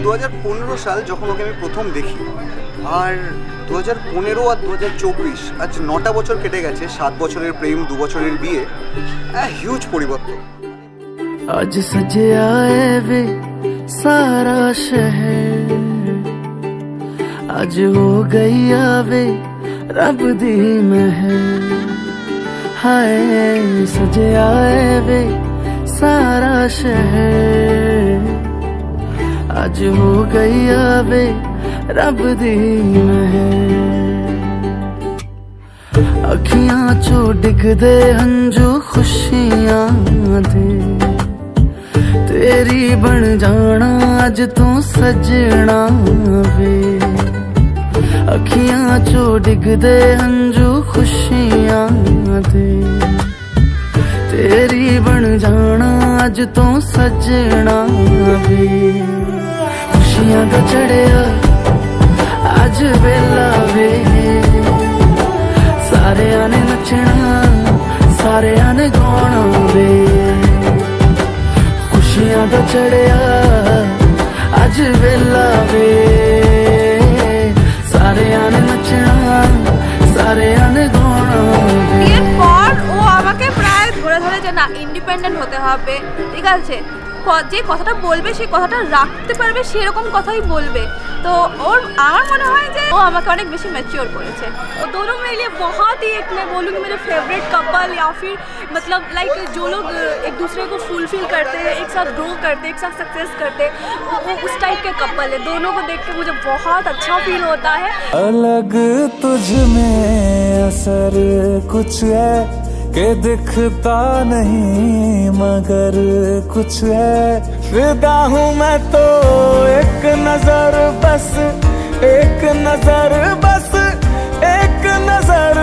2015 সাল যখন ওকে আমি প্রথম দেখি, আর 2015 আর 2024 আজ 9টা বছর কেটে গেছে। 7 বছরের প্রেম, 2 বছরের বিয়ে, হিউজ পরিবর্তন। आज सजे आए वे सारा शहर, आज हो गई आवे रब दी महर। हाय सजे आए वे सारा शहर, आज हो गई आवे रब दी महर। अखियां चो डिगदे हंजू खुशियां दे, तेरी बन जाना अज तू सजना वे। अखियां चो डिगदे हंजू खुशियां दे, तेरी बन जाना अज तू सजना वे। खुशियां दा चढ़िया अज वेला वे, सारे आने नचना सारे आने गाना वे। खुशियां दा चढ़िया अज वेला वे, सारे आने नचना सारे आने गाना वे। এরপর ও আমাকে প্রায় ধরে ধরে যে না ইন্ডিপেন্ডেন্ট হতে হবে, ঠিক আছে, যে কথাটা বলবে সেই কথাটা রাখতে পারবে সেরকম কথাই বলবে। तो और আমার মনে হয় যে ও আমাকে অনেক বেশি ম্যাচিওর করেছে। और दोनों मेरे लिए बहुत ही एक मैं बोलूँगी मेरे फेवरेट कपल, या फिर मतलब लाइक जो लोग एक दूसरे को फुलफिल करते हैं, एक साथ ग्रो करते हैं, एक साथ सक्सेस करते हैं, वो उस टाइप के कपल है। दोनों को देख के मुझे बहुत अच्छा फील होता है। अलग तुझ में असर कुछ है के दिखता नहीं मगर कुछ है। फिदा हूँ मैं तो एक नजर बस, एक नजर बस, एक नजर।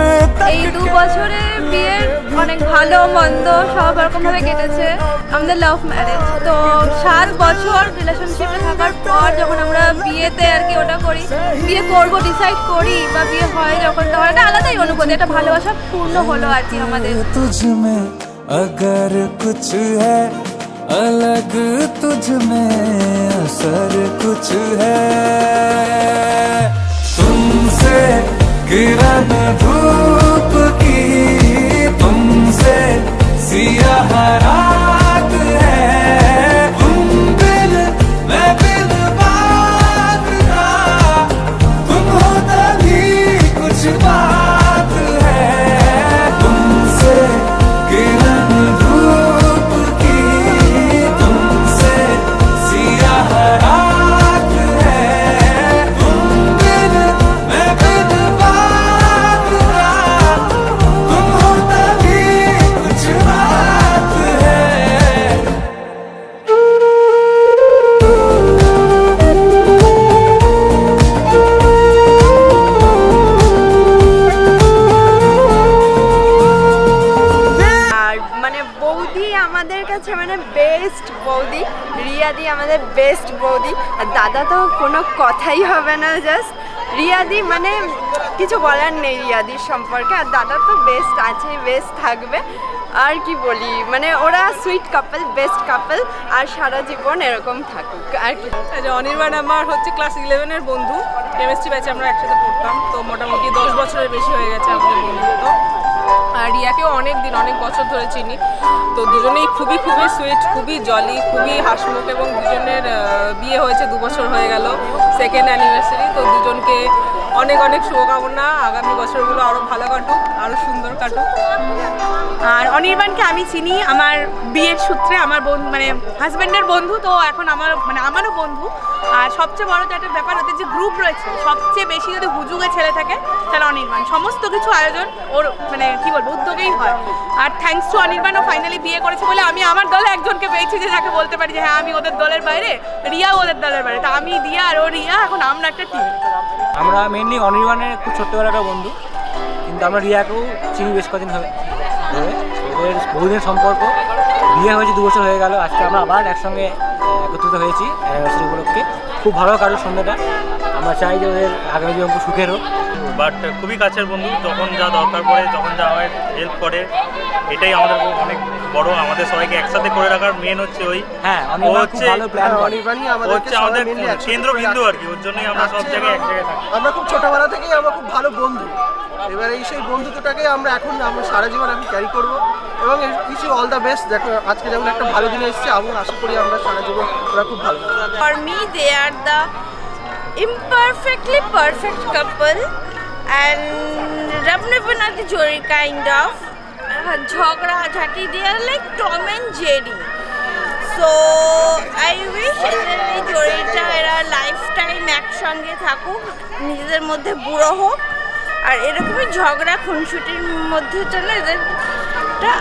এই 2 বছরে বিয়ের অনেক ভালো মন্দ সব রকম ভাবে কেটেছে। আমাদের লাভ ম্যারেজ, তো 7 বছর রিলেশনশিপে থাকার পর যখন আমরা বিয়েতে আর কি ওটা করি, বিয়ে করব ডিসাইড করি বা বিয়ে হয় যখন, তখন একটা আলাদাই অনুভূতি, একটা ভালোবাসা পূর্ণ হলো আর কি আমাদের। तुझ में अगर कुछ है अलग, तुझ में असर कुछ है। तुमसे किरण धूप की, तुमसे सियाह रात है। तुम बिन मैं बिन बात का, तुम हो तभी कुछ बात है। तुमसे किरण धूप की, तुमसे सियाह रात है। तुम बिन मैं बिन बात का, तुम हो तभी कुछ बात है। মানে বৌদি আমাদের কাছে মানে বেস্ট বৌদি, রিয়াদি আমাদের বেস্ট বৌদি। আর দাদা তো কোনো কথাই হবে না, জাস্ট রিয়াদি মানে কিছু বলার নেই রিয়াদির সম্পর্কে। আর দাদা তো বেস্ট আছে, বেস্ট থাকবে। আর কি বলি, মানে ওরা সুইট কাপল, বেস্ট কাপল, আর সারা জীবন এরকম থাকুক আর কি। অনির্বাণ আমার হচ্ছে ক্লাস 11-এর বন্ধু, কেমিস্ট্রি ব্যাচে আমরা একসাথে পড়তাম। তো মোটামুটি 10 বছরের বেশি হয়ে গেছে আমাদের বন্ধুত্ব। আর রিয়াকেও অনেক দিন, অনেক বছর ধরে চিনি। তো দুজনেই খুবই খুবই সুইট, খুবই জলি, খুবই হাসিমুখ, এবং দুজনের বিয়ে হয়েছে 2 বছর হয়ে গেল, সেকেন্ড অ্যানিভার্সারি। তো দুজনকে অনেক অনেক শুভকামনা, আগামী বছরগুলো আরও ভালো কাটুক, আরও সুন্দর কাটুক। আর অনির্বাণকে আমি চিনি আমার বিয়ের সূত্রে, আমার মানে হাজব্যান্ডের বন্ধু, তো এখন আমার মানে আমারও বন্ধু। আর সবচেয়ে বড় যেটা ব্যাপার ওদের যে গ্রুপ রয়েছে, সবচেয়ে বেশি যদি হুজুগে ছেলে থাকে তাহলে অনির্বাণ। সমস্ত কিছু আয়োজন ওর মানে কি বলবো উদ্যোগেই হয়। আর থ্যাঙ্কস টু অনির্বাণ ও ফাইনালি বিয়ে করেছে বলে আমি আমার দলে একজনকে পেয়েছি যে যাকে বলতে পারি যে হ্যাঁ আমি ওদের দলের বাইরে, রিয়াও ওদের দলের বাইরে। তো আমি দিয়া আর ও রিয়া, এখন আমরা একটা টিম। আমরা মেনলি অনির্বাণের খুব ছোট্টবেলার একটা বন্ধু, কিন্তু আমরা রিয়াকেও চিনি বেশ কদিন হবে। ওদের বহুদিনের সম্পর্ক, বিয়ে হয়েছে 2 বছর হয়ে গেল। আজকে আমরা আবার একসঙ্গে একত্রিত হয়েছি অ্যানিভার্সারি উপলক্ষে। খুব ভালো কাটলো সন্ধ্যাটা। আমরা চাই যে ওদের আগামী জীবন খুব সুখের হোক। বাট খুবই কাছের বন্ধু, যখন যা দরকার পড়ে, যখন যা হয় হেল্প করে, এটাই আমাদের অনেক বড়। আমাদের সবাইকে একসাথে করে রাখার মেন হচ্ছে ওই, হ্যাঁ হচ্ছে আমাদের কেন্দ্রবিন্দু আর কি। ওর জন্যই আমরা সব জায়গায় এক জায়গায় থাকি। আমরা খুব ছোটবেলা থেকেই আমরা খুব ভালো বন্ধু। এবার সেই বন্ধুত্বটাকে আমরা সারা জীবন ক্যারি করবো এবং wish you all the best. দেখো আজকে যেমন একটা ভালো দিনে এসেছে, আমি আশা করি আমরা সারা জীবন ওরা খুব ভালো। For me they are the imperfectly perfect couple and Rabindranath Jori kind of jhagda jhati, they are like Tom and Jerry. So I wish এদের এই জড়িটা এরা লাইফ টাইম একসঙ্গে থাকুক, নিজেদের মধ্যে বুড়ো হোক, আর এরকমই ঝগড়া খুনসুটির মধ্যে যেন এদেরটা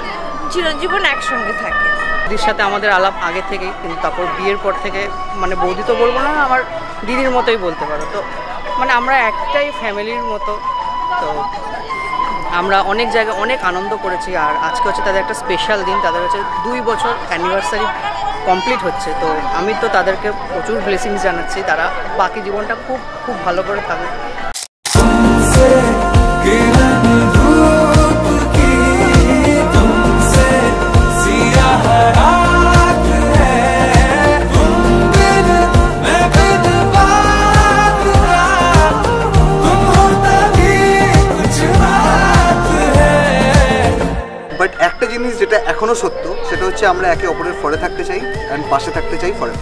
চিরজীবন একসঙ্গে থাকে। দিদির সাথে আমাদের আলাপ আগে থেকেই, কিন্তু তারপর বিয়ের পর থেকে মানে বৌদি তো বলবো না, আমার দিদির মতোই বলতে পারো। তো মানে আমরা একটাই ফ্যামিলির মতো। তো আমরা অনেক জায়গায় অনেক আনন্দ করেছি, আর আজকে হচ্ছে তাদের একটা স্পেশাল দিন। তাদের হচ্ছে 2 বছর অ্যানিভার্সারি কমপ্লিট হচ্ছে। তো আমি তো তাদেরকে প্রচুর ব্লেসিংস জানাচ্ছি, তারা বাকি জীবনটা খুব খুব ভালো করে থাকুক। বাট একটা জিনিস যেটা এখনো সত্য, সেটা হচ্ছে আমরা একে অপরের ফরে থাকতে চাই অ্যান্ড পাশে থাকতে চাই ফরে।